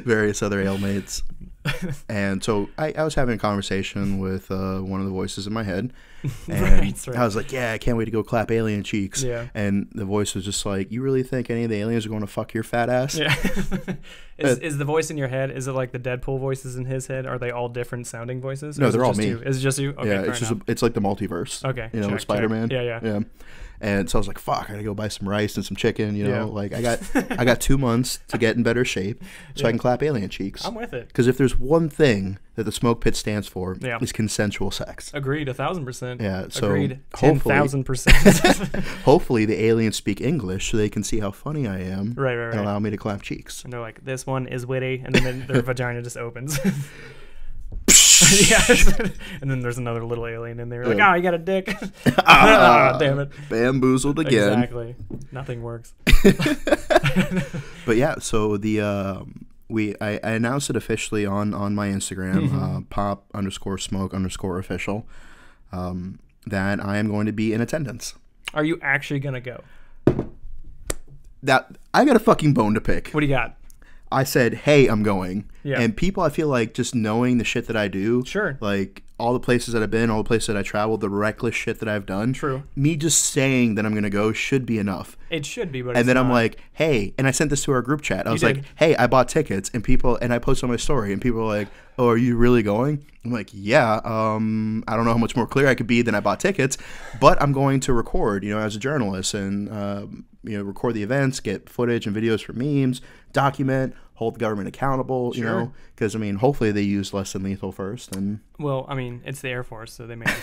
Speaker 4: Various other ailments. And so I was having a conversation with one of the voices in my head, and
Speaker 2: right.
Speaker 4: I was like, "Yeah, I can't wait to go clap alien cheeks."
Speaker 2: Yeah.
Speaker 4: And the voice was just like, "You really think any of the aliens are going to fuck your fat ass?"
Speaker 2: Yeah. Is the voice in your head? Is it like the Deadpool voices in his head? Are they all different sounding voices?
Speaker 4: No, they're all me.
Speaker 2: You? Is it just you? Okay,
Speaker 4: yeah, it's like the multiverse.
Speaker 2: Okay,
Speaker 4: with Spider-Man.
Speaker 2: Yeah.
Speaker 4: And so I was like, "Fuck, I gotta go buy some rice and some chicken." I got 2 months to get in better shape so I can clap alien cheeks.
Speaker 2: I'm with it.
Speaker 4: Because if there's one thing that the Smokepit stands for, is consensual sex.
Speaker 2: Agreed, 1,000%.
Speaker 4: Yeah, so
Speaker 2: agreed,
Speaker 4: hopefully,
Speaker 2: 10,000%.
Speaker 4: hopefully the aliens speak English so they can see how funny I am,
Speaker 2: right,
Speaker 4: and allow me to clap cheeks.
Speaker 2: And they're like, "This one is witty," and then their vagina just opens. Yeah, and then there's another little alien in there. Like, you got a dick. Damn it.
Speaker 4: Bamboozled again.
Speaker 2: Exactly. Nothing works.
Speaker 4: But yeah, so I announced it officially on my Instagram, pop_smoke_official, that I am going to be in attendance.
Speaker 2: Are you actually going to go?
Speaker 4: that I got a fucking bone to pick.
Speaker 2: What do you got?
Speaker 4: I said, hey, I'm going.
Speaker 2: Yeah.
Speaker 4: And people, I feel like, just knowing the shit that I do.
Speaker 2: Sure.
Speaker 4: Like, all the places that I've been, all the places that I traveled, the reckless shit that I've done.
Speaker 2: True.
Speaker 4: Me just saying that I'm going to go should be enough.
Speaker 2: It should be, but
Speaker 4: And then I'm
Speaker 2: not.
Speaker 4: like, hey, and I sent this to our group chat. I was
Speaker 2: did.
Speaker 4: like, hey, I bought tickets. And I posted on my story, and people were like, oh, are you really going? I'm like, yeah. I don't know how much more clear I could be than I bought tickets, but I'm going to record, as a journalist and, record the events, get footage and videos for memes, document, hold the government accountable,
Speaker 2: Sure.
Speaker 4: because, hopefully they use less than lethal first. And
Speaker 2: Well, it's the Air Force, so they made us,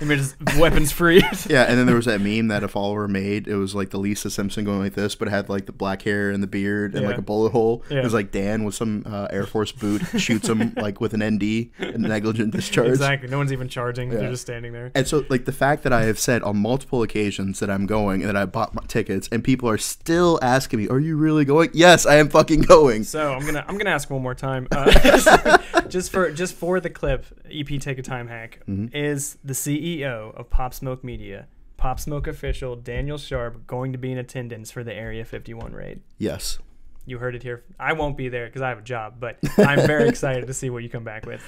Speaker 2: they made us weapons free.
Speaker 4: yeah, and then there was that meme that a follower made. It was like the Lisa Simpson going like this, but it had like the black hair and the beard and
Speaker 2: Yeah.
Speaker 4: like a bullet hole.
Speaker 2: Yeah.
Speaker 4: It was like Dan with some Air Force boot shoots him like with an ND, a negligent discharge.
Speaker 2: Exactly. No one's even charging.
Speaker 4: Yeah.
Speaker 2: They're just standing there.
Speaker 4: And so, like, the fact that I have said on multiple occasions that I'm going and that I bought my tickets, and people are still asking me, "Are you really going?" Yes, I am fucking going.
Speaker 2: So I'm gonna ask one more time, just for the clip. EP Take a Time hack is the CEO of Pop Smoke Media, Pop Smoke official Daniel Sharp, going to be in attendance for the Area 51 raid.
Speaker 4: Yes.
Speaker 2: You heard it here. I won't be there because I have a job, but I'm very excited to see what you come back with.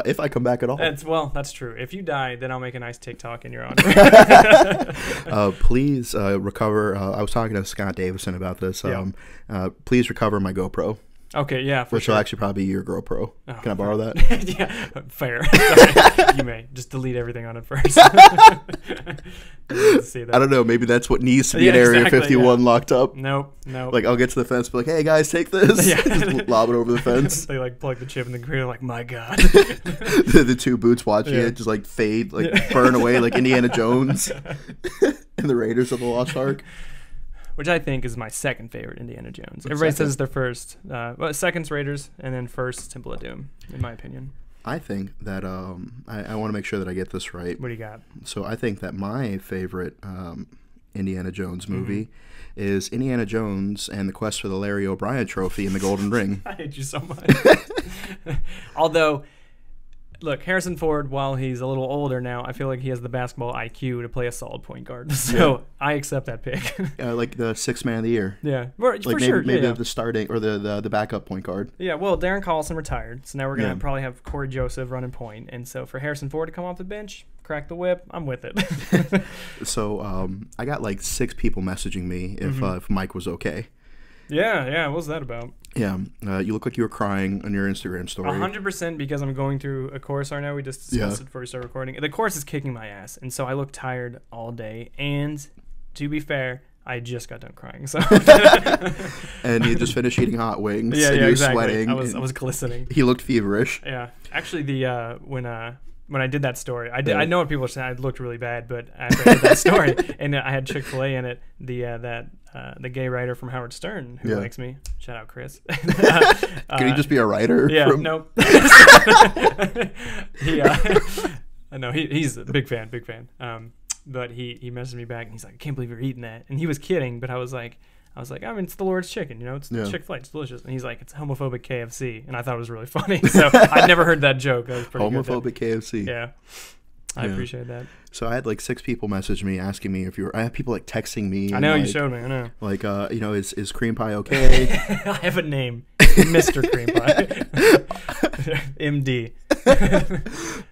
Speaker 4: If I come back at all.
Speaker 2: That's true. If you die, then I'll make a nice TikTok in your honor.
Speaker 4: Please recover. I was talking to Scott Davison about this. Please recover my GoPro.
Speaker 2: Okay, yeah, for
Speaker 4: Which
Speaker 2: sure.
Speaker 4: will actually probably be your GoPro.
Speaker 2: Oh,
Speaker 4: Can I borrow that?
Speaker 2: Yeah, fair. Sorry. You may just delete everything on it first. See that.
Speaker 4: I don't know. Maybe that's what needs to be
Speaker 2: Yeah,
Speaker 4: in Area
Speaker 2: exactly,
Speaker 4: 51 locked up.
Speaker 2: Nope.
Speaker 4: Like, I'll get to the fence, be like, hey, guys, take this.
Speaker 2: Yeah.
Speaker 4: Just lob it over the fence.
Speaker 2: They like plug the chip in the computer. Like, my God.
Speaker 4: The two boots watching
Speaker 2: Yeah.
Speaker 4: it just like fade, like burn away like Indiana Jones and the Raiders of the Lost Ark.
Speaker 2: Which I think is my second favorite Indiana Jones. Everybody says it's their first. Well, second's Raiders, and then first Temple of Doom, in my opinion.
Speaker 4: I think that I want to make sure that I get this right.
Speaker 2: What do you got?
Speaker 4: So I think that my favorite Indiana Jones movie is Indiana Jones and the Quest for the Larry O'Brien Trophy and the Golden Ring.
Speaker 2: I hate you so much. Although, look, Harrison Ford, while he's a little older now, I feel like he has the basketball IQ to play a solid point guard. So I accept that pick.
Speaker 4: Like the sixth man of the year.
Speaker 2: Yeah, for
Speaker 4: Like
Speaker 2: sure.
Speaker 4: maybe
Speaker 2: Yeah.
Speaker 4: the starting or the backup point guard.
Speaker 2: Yeah, well, Darren Collison retired, so now we're gonna
Speaker 4: Yeah.
Speaker 2: probably have Corey Joseph running point, and so for Harrison Ford to come off the bench, crack the whip, I'm with it.
Speaker 4: So I got like 6 people messaging me if Mike was okay.
Speaker 2: Yeah. What was that about?
Speaker 4: Yeah, you look like you were crying on your Instagram story.
Speaker 2: 100% because I'm going through a course right now. We just discussed it before we started recording. The course is kicking my ass, and so I look tired all day. And to be fair, I just got done crying. So
Speaker 4: And you just finished eating hot wings.
Speaker 2: yeah,
Speaker 4: and you were
Speaker 2: exactly.
Speaker 4: sweating.
Speaker 2: I was glistening.
Speaker 4: He looked feverish.
Speaker 2: Yeah, actually, when I did that story, I know what people are saying. I looked really bad, but after I did that story, and I had Chick-fil-A in it, the gay writer from Howard Stern who likes me. Shout out, Chris.
Speaker 4: Can he just be a writer?
Speaker 2: Yeah, nope. He's a big fan. But he messaged me back and he's like, I can't believe you're eating that. And he was kidding, but I was like, it's the Lord's chicken, it's Chick-fil-A, it's delicious. And he's like, it's homophobic KFC. And I thought it was really funny. So I'd never heard that joke. That was pretty
Speaker 4: Homophobic
Speaker 2: good.
Speaker 4: KFC.
Speaker 2: Yeah. I appreciate that.
Speaker 4: So I had like 6 people message me asking me if you were. I have people like texting me.
Speaker 2: I know,
Speaker 4: and,
Speaker 2: you showed me. I know.
Speaker 4: Like, is cream pie okay?
Speaker 2: I have a name. Mr. Cream Pie. MD.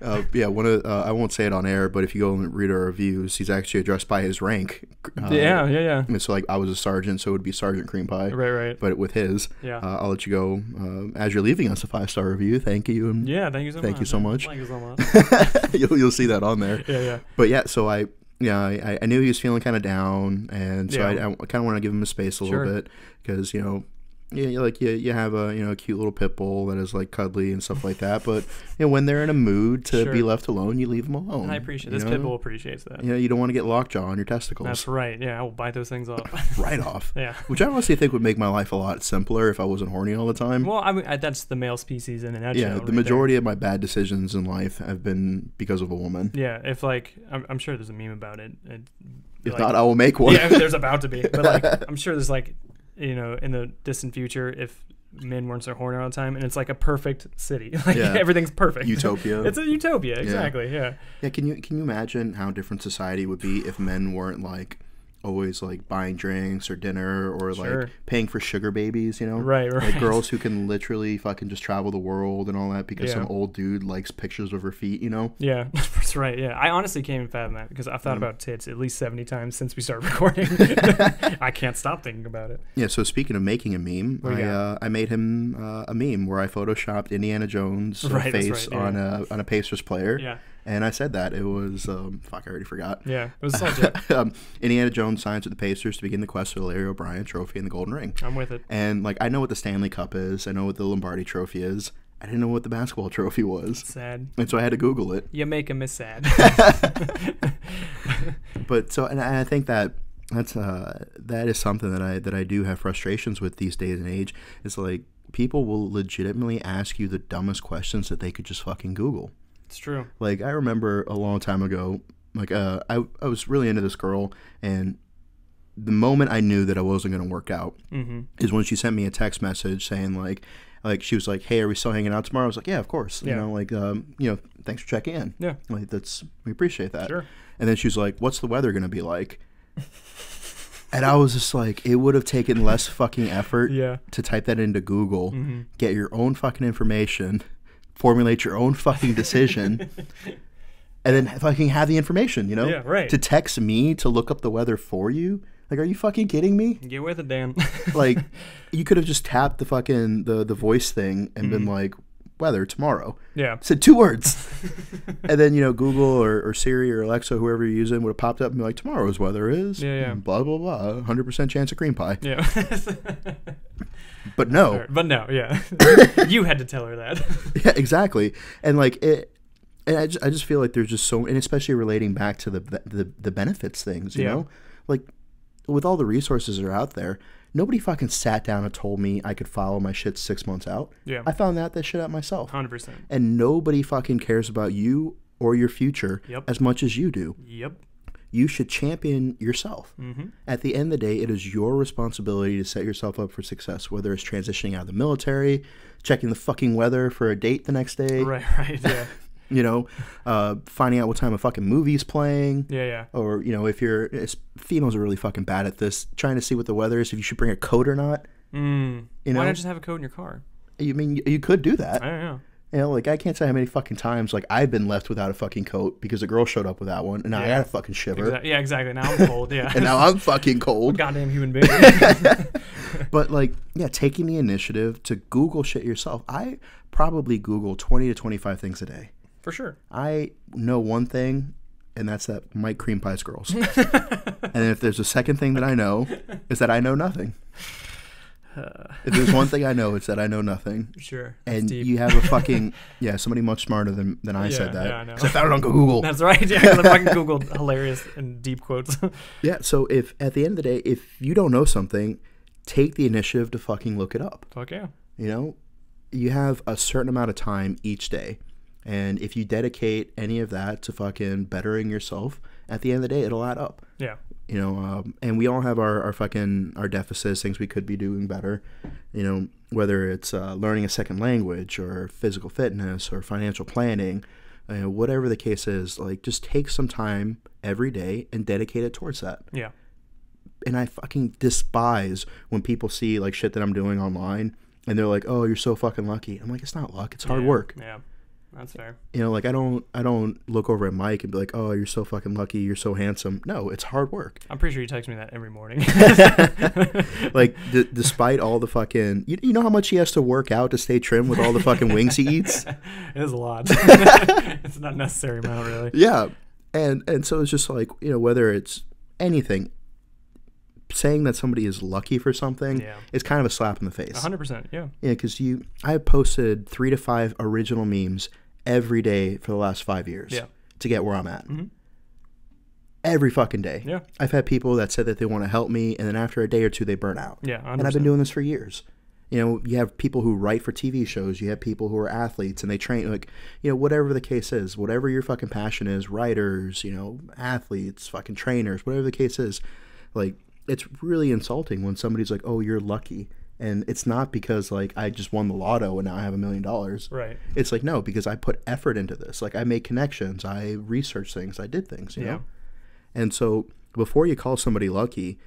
Speaker 4: I won't say it on air, but if you go and read our reviews, he's actually addressed by his rank.
Speaker 2: Yeah.
Speaker 4: And so like I was a sergeant, so it would be Sergeant Cream Pie.
Speaker 2: Right.
Speaker 4: But with his, I'll let you go. As you're leaving us a 5-star review, thank you. And
Speaker 2: thank you so much.
Speaker 4: Thank you so much.
Speaker 2: Thank you so much.
Speaker 4: You'll see that on there.
Speaker 2: Yeah.
Speaker 4: But yeah, so I knew he was feeling kind of down, and so I kind of want to give him a space a little bit because you have a cute little pit bull that is like cuddly and stuff like that, but when they're in a mood to be left alone, you leave them alone.
Speaker 2: And I appreciate this pit bull appreciates that.
Speaker 4: You don't want to get lockjaw on your testicles.
Speaker 2: That's right. Yeah, I will bite those things off.
Speaker 4: Right off.
Speaker 2: Yeah.
Speaker 4: Which I honestly think would make my life a lot simpler if I wasn't horny all the time.
Speaker 2: Well, that's the male species in a nutshell.
Speaker 4: Yeah, the majority of my bad decisions in life have been because of a woman.
Speaker 2: Yeah, if like I'm sure there's a meme about it.
Speaker 4: If not, I will make one.
Speaker 2: Yeah, there's about to be, but like I'm sure there's like in the distant future if men weren't so horny all the time, and it's like a perfect city. Like everything's perfect.
Speaker 4: Utopia.
Speaker 2: It's a utopia, exactly. Yeah.
Speaker 4: Yeah. Can you imagine how different society would be if men weren't like always like buying drinks or dinner or
Speaker 2: Sure.
Speaker 4: like paying for sugar babies, you know?
Speaker 2: Right.
Speaker 4: Like girls who can literally fucking just travel the world and all that because
Speaker 2: Yeah.
Speaker 4: some old dude likes pictures of her feet, you know?
Speaker 2: Yeah, that's right. Yeah, I honestly can't even fathom that because I've thought about tits at least 70 times since we started recording. I can't stop thinking about it.
Speaker 4: Yeah, so speaking of making a meme,
Speaker 2: What do you
Speaker 4: I made him a meme where I photoshopped Indiana Jones'
Speaker 2: Right, that's
Speaker 4: face
Speaker 2: right, yeah.
Speaker 4: on a Pacers player.
Speaker 2: Yeah,
Speaker 4: And I said that. It was, fuck, I already forgot.
Speaker 2: yeah, it was legit.
Speaker 4: Indiana Jones signs with the Pacers to begin the quest for the Larry O'Brien Trophy and the Golden Ring.
Speaker 2: I'm with it.
Speaker 4: And, like, I know what the Stanley Cup is. I know what the Lombardi Trophy is. I didn't know what the basketball trophy was.
Speaker 2: Sad.
Speaker 4: And so I had to Google it.
Speaker 2: You make me sad.
Speaker 4: But, so, and I think that that is something that I do have frustrations with these days and age. Is, like, people will legitimately ask you the dumbest questions that they could just fucking Google.
Speaker 2: It's true.
Speaker 4: Like, I remember a long time ago, like, I was really into this girl, and the moment I knew that I wasn't going to work out is when she sent me a text message saying, like, she was like, hey, are we still hanging out tomorrow? I was like, yeah, of course.
Speaker 2: Yeah.
Speaker 4: You know, like, thanks for checking in.
Speaker 2: Yeah.
Speaker 4: Like, we appreciate that.
Speaker 2: Sure.
Speaker 4: And then she was like, what's the weather going to be like? And I was just like, it would have taken less fucking effort
Speaker 2: Yeah.
Speaker 4: to type that into Google, get your own fucking information, formulate your own fucking decision, and then fucking have the information, you know?
Speaker 2: Yeah, right.
Speaker 4: To text me to look up the weather for you? Like, are you fucking kidding me?
Speaker 2: Get with it, Dan.
Speaker 4: Like, you could have just tapped the fucking, the voice thing and been like, weather tomorrow.
Speaker 2: Yeah.
Speaker 4: Said 2 words. And then, Google or Siri or Alexa, whoever you're using, would have popped up and be like, tomorrow's weather is
Speaker 2: Yeah.
Speaker 4: blah, blah, blah, 100% chance of cream pie.
Speaker 2: Yeah.
Speaker 4: But no.
Speaker 2: Sure. But no, yeah. You had to tell her that.
Speaker 4: Yeah, exactly. And like and I just feel like there's just so, and especially relating back to the benefits things, you know, like with all the resources that are out there, nobody fucking sat down and told me I could follow my shit 6 months out.
Speaker 2: Yeah.
Speaker 4: I found that shit out myself.
Speaker 2: 100%.
Speaker 4: And nobody fucking cares about you or your future as much as you do.
Speaker 2: Yep.
Speaker 4: You should champion yourself. At the end of the day, it is your responsibility to set yourself up for success, whether it's transitioning out of the military, checking the fucking weather for a date the next day.
Speaker 2: Right, yeah.
Speaker 4: Finding out what time a fucking movie's playing.
Speaker 2: Yeah.
Speaker 4: Or, females are really fucking bad at this, trying to see what the weather is, if you should bring a coat or not.
Speaker 2: Why not just have a coat in your car?
Speaker 4: You mean, you could do that.
Speaker 2: I don't know.
Speaker 4: Like, I can't say how many fucking times, like, I've been left without a fucking coat because a girl showed up without one, and now I gotta fucking shiver.
Speaker 2: Yeah, exactly. Now I'm cold, yeah.
Speaker 4: And now I'm fucking cold.
Speaker 2: Goddamn human being.
Speaker 4: But, like, yeah, taking the initiative to Google shit yourself. I probably Google 20 to 25 things a day.
Speaker 2: For sure.
Speaker 4: I know one thing, and that's that Mike cream pies girls. And if there's a second thing that I know, is that I know nothing. If there's one thing I know, it's that I know nothing.
Speaker 2: Sure.
Speaker 4: And
Speaker 2: deep.
Speaker 4: you have a fucking, somebody much smarter than I said that.
Speaker 2: Yeah, I know.
Speaker 4: 'Cause I found it on Google.
Speaker 2: That's right. Yeah, I fucking Googled hilarious and deep quotes.
Speaker 4: Yeah, so if at the end of the day, if you don't know something, take the initiative to fucking look it up.
Speaker 2: Fuck yeah.
Speaker 4: You have a certain amount of time each day. And if you dedicate any of that to fucking bettering yourself, at the end of the day, it'll add up.
Speaker 2: Yeah.
Speaker 4: And we all have our deficits, things we could be doing better, whether it's learning a second language or physical fitness or financial planning, whatever the case is, like, just take some time every day and dedicate it towards that.
Speaker 2: Yeah.
Speaker 4: And I fucking despise when people see, like, shit that I'm doing online and they're like, oh, you're so fucking lucky. I'm like, it's not luck, it's hard work.
Speaker 2: Yeah. That's fair.
Speaker 4: Like, I don't look over at Mike and be like, oh, you're so fucking lucky, you're so handsome. No, it's hard work.
Speaker 2: I'm pretty sure you text me that every morning.
Speaker 4: Like, despite all the fucking, you know how much he has to work out to stay trim with all the fucking wings he eats?
Speaker 2: It is a lot. It's not a necessary amount, really.
Speaker 4: Yeah. And so it's just like, whether it's anything, saying that somebody is lucky for something is kind of a slap in the face.
Speaker 2: 100%, yeah.
Speaker 4: Yeah, because I have posted 3 to 5 original memes every day for the last 5 years to get where I'm at. Every fucking day.
Speaker 2: Yeah.
Speaker 4: I've had people that said that they want to help me, and then after a day or two, they burn out.
Speaker 2: Yeah, 100%.
Speaker 4: And I've been doing this for years. You have people who write for TV shows. You have people who are athletes, and they train, like, whatever the case is, whatever your fucking passion is, writers, athletes, fucking trainers, whatever the case is, like, it's really insulting when somebody's like, oh, you're lucky. And it's not because, like, I just won the lotto and now I have $1 million.
Speaker 2: Right.
Speaker 4: It's like, no, because I put effort into this. Like, I made connections. I researched things. I did things, you know? And so before you call somebody lucky,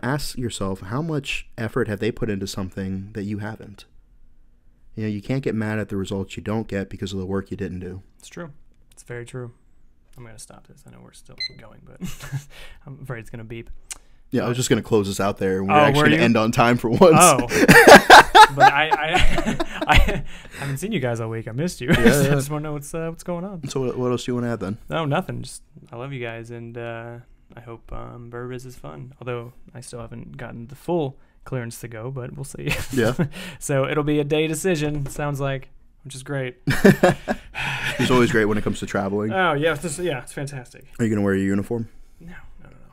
Speaker 4: ask yourself, how much effort have they put into something that you haven't? You can't get mad at the results you don't get because of the work you didn't do.
Speaker 2: It's true. It's very true. I'm going to stop this. I know we're still going, but I'm afraid it's going to beep.
Speaker 4: Yeah, I was just going to close this out there, and we're
Speaker 2: Oh,
Speaker 4: actually
Speaker 2: were
Speaker 4: going to
Speaker 2: you?
Speaker 4: end on time for once.
Speaker 2: Oh. But I haven't seen you guys all week. I missed you. I just want to know what's going on.
Speaker 4: So what else do you want to add then?
Speaker 2: No, nothing. Just I love you guys, and I hope Burbs is fun. Although I still haven't gotten the full clearance to go, but we'll see.
Speaker 4: Yeah.
Speaker 2: So it'll be a day decision. Sounds like, which is great.
Speaker 4: It's always great when it comes to traveling.
Speaker 2: Oh yeah, it's fantastic.
Speaker 4: Are you going to wear your uniform?
Speaker 2: No.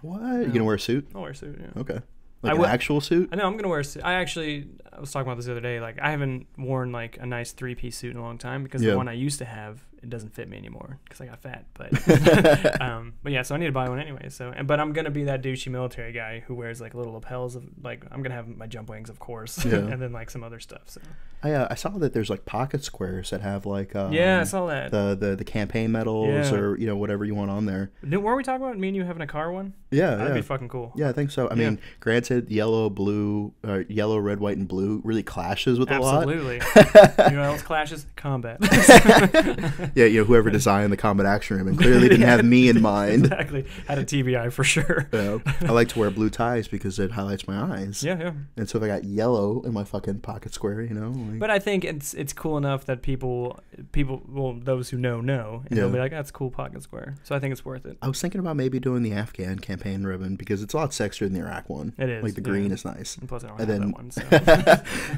Speaker 4: What? Are you going to wear a suit?
Speaker 2: I'll wear a suit. Yeah.
Speaker 4: Okay. Like an actual suit?
Speaker 2: I know I'm gonna wear a suit. I was talking about this the other day. Like I haven't worn like a nice 3-piece suit in a long time because the one I used to have, it doesn't fit me anymore because I got fat. But yeah, so I need to buy one anyway. So but I'm gonna be that douchey military guy who wears like little lapels of like I'm gonna have my jump wings, of course, and then like some other stuff. So
Speaker 4: I saw that there's like pocket squares that have like
Speaker 2: I saw that
Speaker 4: the campaign medals or whatever you want on there.
Speaker 2: Weren't we talking about me and you having a car one?
Speaker 4: Yeah,
Speaker 2: that'd be fucking cool.
Speaker 4: Yeah, I think so. I mean, granted, yellow, red, white, and blue really clashes with a lot.
Speaker 2: Absolutely. You know what else clashes? Combat.
Speaker 4: Yeah, whoever designed the combat action ribbon clearly didn't have me in mind.
Speaker 2: Exactly. Had a TBI for sure.
Speaker 4: I like to wear blue ties because it highlights my eyes.
Speaker 2: Yeah.
Speaker 4: And so if I got yellow in my fucking pocket square,
Speaker 2: But I think it's cool enough that people, well, those who know, and they'll be like, that's a cool pocket square. So I think it's worth it.
Speaker 4: I was thinking about maybe doing the Afghan campaign ribbon because it's a lot sexier than the Iraq one.
Speaker 2: It is.
Speaker 4: Like the green is nice.
Speaker 2: And plus I don't have that one. So.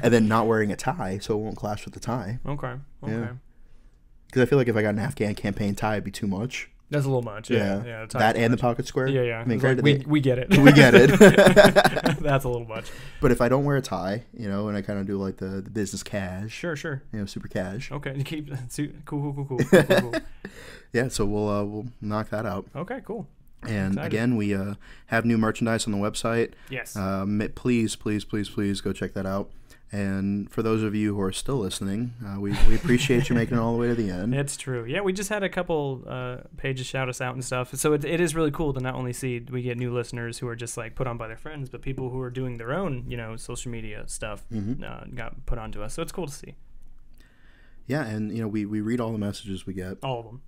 Speaker 4: And then not wearing a tie so it won't clash with the tie.
Speaker 2: Okay.
Speaker 4: Yeah. Because I feel like if I got an Afghan campaign tie, it'd be too much.
Speaker 2: That's a little much. Yeah.
Speaker 4: That and the pocket square.
Speaker 2: Yeah.
Speaker 4: I mean,
Speaker 2: we get it.
Speaker 4: We get it.
Speaker 2: That's a little much.
Speaker 4: But if I don't wear a tie, and I kind of do like the business cash.
Speaker 2: Sure.
Speaker 4: Super cash.
Speaker 2: Okay. Keep cool.
Speaker 4: Yeah. So we'll knock that out.
Speaker 2: Okay. Cool.
Speaker 4: And again, we have new merchandise on the website.
Speaker 2: Yes.
Speaker 4: Please go check that out. And for those of you who are still listening, we appreciate you making it all the way to the end.
Speaker 2: It's true. Yeah, we just had a couple pages shout us out and stuff. So it is really cool to not only see we get new listeners who are just like put on by their friends, but people who are doing their own, social media stuff got put onto us. So it's cool to see.
Speaker 4: Yeah, and we read all the messages we get.
Speaker 2: All of them.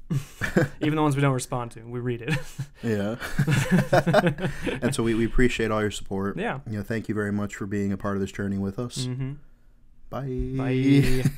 Speaker 2: Even the ones we don't respond to, we read it.
Speaker 4: Yeah. And so we appreciate all your support.
Speaker 2: Yeah.
Speaker 4: Thank you very much for being a part of this journey with us.
Speaker 2: Mm-hmm.
Speaker 4: Bye.
Speaker 2: Bye.